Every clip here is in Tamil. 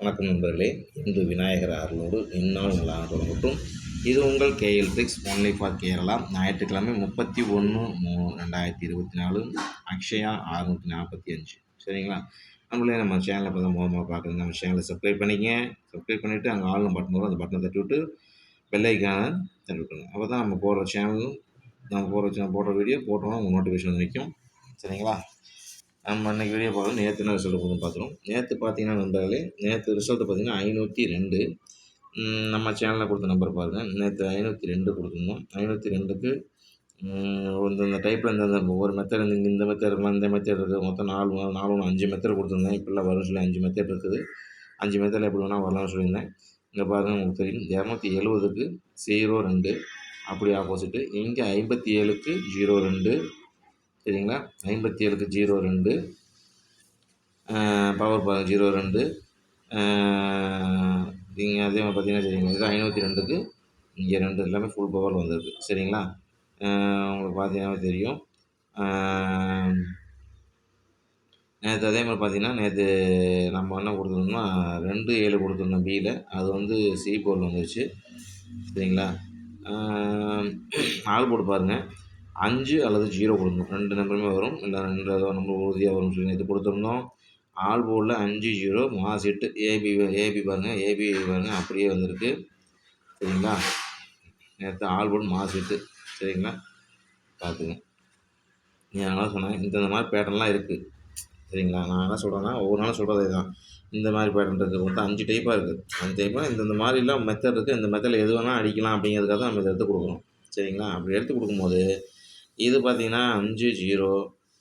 வணக்கம் நண்பர்களே. இன்று விநாயகர் அருளோடு இந்நாள் நல்லாக தொடங்கட்டும். இது உங்கள் KL tricks only for Kerala. ஞாயிற்றுக்கிழமை 31/3/2024 அக்ஷயா 645. சரிங்களா? நம்மளே நம்ம சேனலை இப்போ தான் மூலமாக பார்க்குறது. நம்ம சேனலை சப்ஸ்கிரைப் பண்ணிக்கங்க. சப்ஸ்கிரைப் பண்ணிவிட்டு அங்கே ஆல்னு பட்டன் வரும், அந்த பட்டனை தட்டி விட்டு பெல் ஐக்கானை தட்டி விட்டுருங்க. அப்போ தான் நம்ம போடுற சேனலும் போடுற வீடியோ போட்டோம்னா உங்கள் நோட்டிஃபிகேஷன் வந்து நிற்கும். சரிங்களா? நம்ம இன்றைக்கி வீடியோ பார்க்கணும். நேற்று என்ன ரிசல்ட் கொடுத்து பார்த்துருவோம். நேற்று பார்த்தீங்கன்னா நண்பர்களே, நேற்று ரிசல்ட்டு பார்த்தீங்கன்னா 502. நம்ம சேனலில் கொடுத்த நம்பர் பாருங்கள். நேற்று 502 கொடுத்துருந்தோம். 502க்கு இந்த டைப்பில் இந்த ஒவ்வொரு மெத்தட் இந்த மெத்தட் இருக்கலாம், இந்த மெத்தட் இருக்குது. மொத்தம் 5 மெத்தட் கொடுத்துருந்தேன். இப்படிலாம் வரும்னு சொல்லி 5 மெத்தட் இருக்குது. 5 மெத்தடில் எப்படி வேணால் வரலாம்னு சொல்லியிருந்தேன். இங்கே பாருங்கள், உங்களுக்கு தெரியும். 270க்கு 02 அப்படி ஆப்போசிட்டு. இங்கே 57க்கு 02. சரிங்களா? 57க்கு 02 பவர் 02. நீங்கள் அதே மாதிரி பார்த்தீங்கன்னா சரிங்களா, இது 502க்கு இங்கே 2 எல்லாமே ஃபுல் பவர் வந்திருக்கு. சரிங்களா? உங்களுக்கு பார்த்தீங்கன்னா தெரியும். நேற்று அதே மாதிரி பார்த்தீங்கன்னா, நேற்று நம்ம என்ன கொடுத்துருந்தோம்னா 27 கொடுத்துருந்தோம் பியில். அது வந்து சி போர்டில் வந்துருச்சு. சரிங்களா? ஆள் போட்டு பாருங்கள். 5 அல்லது 0 கொடுக்கணும். 2 நம்பருமே வரும். இல்லை 2 நம்பர் உறுதியாக வரும்னு சொல்லி நேற்று கொடுத்துருந்தோம். ஆல் போர்டில் 5 0 மாசிட்டு ஏபி பாருங்கள். ஏபி பாருங்கள், அப்படியே வந்திருக்கு. சரிங்களா? நேற்று ஆல் போர்டு மாசிட்டு. சரிங்களா? பார்த்துங்க. அதனால் சொன்னேன், இந்த மாதிரி பேட்டர்ன்லாம் இருக்குது. சரிங்களா? நான் என்ன சொல்கிறேன்னா, ஒவ்வொரு நாளும் சொல்கிறது இதுதான். இந்த மாதிரி பேட்டர்ன் இருக்குது. மொத்தம் 5 டைப்பாக இருக்குது. 5 டைப்பாக இந்த மாதிரிலாம் மெத்தட் இருக்குது. இந்த மெத்தடில் எது வேணால் அடிக்கலாம் அப்படிங்கிறதுக்காக தான் நம்ம இதை எடுத்து கொடுக்குறோம். சரிங்களா? அப்படி எடுத்து கொடுக்கும்போது இது பார்த்தீங்கன்னா 5 0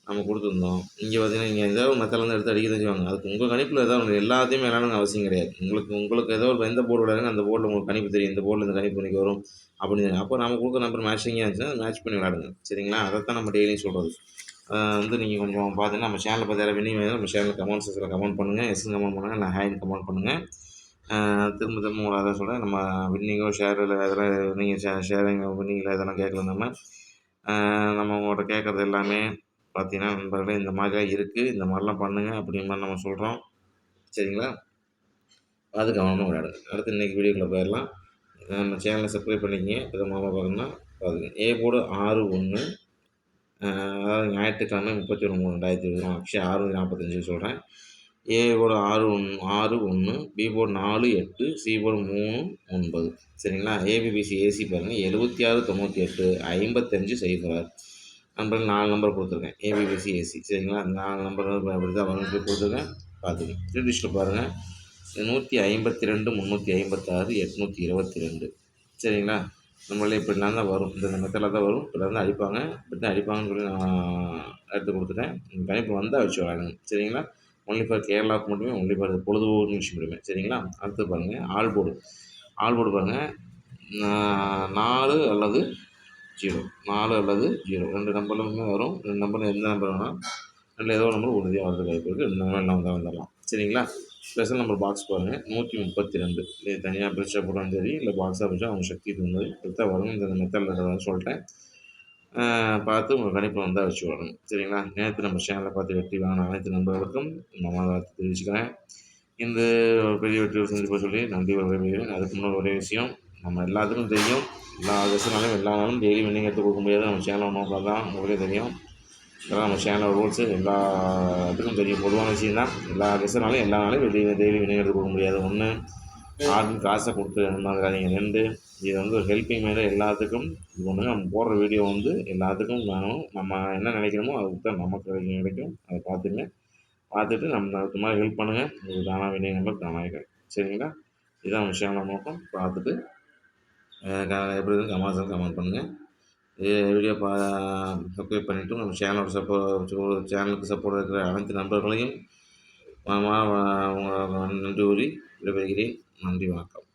நம்ம கொடுத்துருந்தோம். இங்கே பார்த்தீங்கன்னா, இங்கே ஏதோ ஒரு மெத்தட்லேருந்து எடுத்து அடிக்க தெரிஞ்சுவாங்க. அதுக்கு உங்கள் கணிப்பில் ஏதோ ஒன்று எல்லாத்தையுமே விளையாடணும்னு அவசியம் கிடையாது. உங்களுக்கு ஏதோ ஒரு எந்த போர்டு விளையாடுங்க, அந்த போர்டில் உங்களுக்கு கணிப்பு தெரியும். இந்த போர்டில் இந்த கணிப்பு இன்றைக்கி வரும் அப்படின்னு. அப்போ நம்ம கொடுக்குற நம்பர் மேட்சிங்காக இருந்துச்சுன்னா மேட்ச் பண்ணி விளையாடுங்க. சரிங்களா? அதைத்தான் நம்ம டெய்லியும் சொல்கிறது. வந்து நீங்கள் கொஞ்சம் பார்த்தீங்கன்னா, நம்ம சேனலில் பார்த்து யாராவது வின்னிங் வேணும், நம்ம சேனலில் கமெண்ட் செக்ஷனில் கமெண்ட் பண்ணுங்கள். எஸ்ன்னு கமெண்ட் பண்ணுங்கள், இல்லை ஹேன்னு கமெண்ட் பண்ணுங்கள். திரும்ப உங்களை அதான் சொல்கிறேன். நம்ம வின்னிங்கோ ஷேரில் இதெல்லாம் நீங்கள் ஷேரிங் வின்னிங்கில் இதெல்லாம் கேட்கல. நம்ம உங்கள்கிட்ட கேட்குறது எல்லாமே பார்த்தீங்கன்னா நண்பர்களே, இந்த மாதிரிலாம் இருக்குது, இந்த மாதிரிலாம் பண்ணுங்கள் அப்படிங்கிற மாதிரி நம்ம சொல்கிறோம். சரிங்களா? அது கவனமாக விளையாடுங்க. அடுத்து இன்றைக்கி வீடியோக்குள்ளே போயிடலாம். நம்ம சேனலை சப்ஸ்கிரைப் பண்ணிக்கிங்க. இதை மாமா பார்க்கணுன்னா பார்த்துங்க. A board 6-1. அதாவது ஞாயிற்றுக்கிழமை 31/3/2020 அக்ஷயா 645 சொல்கிறேன். A board 6-1, B board 4-8, C board 3-9. சரிங்களா? ஏபிபிசி ஏசி பாருங்கள். 7698 55 06. நம்பருக்கு 4 நம்பர் கொடுத்துருக்கேன். ABBC AC. சரிங்களா? 4 நம்பர் அப்படி தான் வந்து கொடுத்துருக்கேன். பார்த்துக்கங்க. த்ரீ பாருங்கள். 152 356 822. சரிங்களா? நம்மளே இப்படிலாம் தான் வரும். இந்த மெத்தடில் தான் வரும். இப்படி தான் அடிப்பாங்க. இப்படி தான் அடிப்பாங்கன்னு சொல்லி நான் எடுத்து கொடுத்துட்டேன். உங்கள் கணிப்பு வந்தால் வச்சு விளாடுங்க. சரிங்களா? ஒன்லி ஃபார் கேரளாவுக்கு மட்டுமே, ஒன்லி ஃபார் பொழுதுபோக்கு விஷயம் மட்டுமே. சரிங்களா? அடுத்து பாருங்கள், ஆல் போர்டு பாருங்கள். 4 அல்லது 0. 4 அல்லது 0 2 நம்பருமே வரும். 2 நம்பர் எந்த நம்பர் வேணால் அதில் ஏதோ நம்பர் உறுதியாக வரது வாய்ப்பு இருக்குது. 2 நம்பர் எல்லாம் வந்துடலாம். சரிங்களா? ஸ்பெஷல் நம்பர் பாக்ஸ் பாருங்கள். 132. இது தனியாக பிரிச்சா போட்டாலும் சரி, இல்லை பாக்ஸாக பிரிச்சா அவங்க சக்தி தந்தது எடுத்தால் வரும். இந்த மெத்தடில் சொல்லிட்டேன். பார்த்து உங்கள் கணிப்பு வந்தால் வச்சு வரணும். சரிங்களா? நேற்று நம்ம சேனலை பார்த்து வெற்றி வாங்கின அனைத்து நண்பர்களுக்கும் நம்ம வாழ்த்து தெரிவிச்சுக்கிறேன். இந்த பெரிய வெற்றி செஞ்சு சொல்லி நன்றி வரவேற்கிறேன். அதுக்கு முன்னாடி ஒரே விஷயம், நம்ம எல்லாத்துக்கும் தெரியும், எல்லா விஷயனாலும் எல்லா நாளும் டெய்லி வின்னிங் எடுத்து கொடுக்க முடியாது. நம்ம சேனலை நோக்கம் தான் உங்களுக்கே தெரியும். இதெல்லாம் நம்ம சேனல் ரூல்ஸு எல்லாத்துக்கும் தெரியும். பொதுவான விஷயம் தான். எல்லா விஷயனாலும் எல்லா நாளையும் டெய்லி வின்னிங் எடுத்து கொடுக்க முடியாது. 1, யாருக்கும் காசை கொடுத்து ஏமாந்துடாதீங்க. 2, இது வந்து ஒரு ஹெல்ப்பிங் மேலே எல்லாத்துக்கும் இது ஒன்று. நம்ம போடுற வீடியோ வந்து எல்லாத்துக்கும் நம்ம என்ன நினைக்கிறோமோ அதுக்கு தான் நமக்கு கிடைக்கும். அதை பார்த்துட்டு நம்ம அது மாதிரி ஹெல்ப் பண்ணுங்கள். உங்களுக்கு தானாக வின்னிங் நம்பர் தானாக கிடைக்கும். சரிங்களா? இதுதான் நம்ம சேனல் நோக்கம். பார்த்துட்டு எப்படி இருக்குது கமெண்ட் பண்ணுங்கள். வீடியோ சப்ஸ்கிரைப் பண்ணிவிட்டு நம்ம சேனலுக்கு சப்போர்ட் இருக்கிற அனைத்து நண்பர்களையும் நன்றி கூறி விடைபெறுகிறேன். நன்றி, வணக்கம்.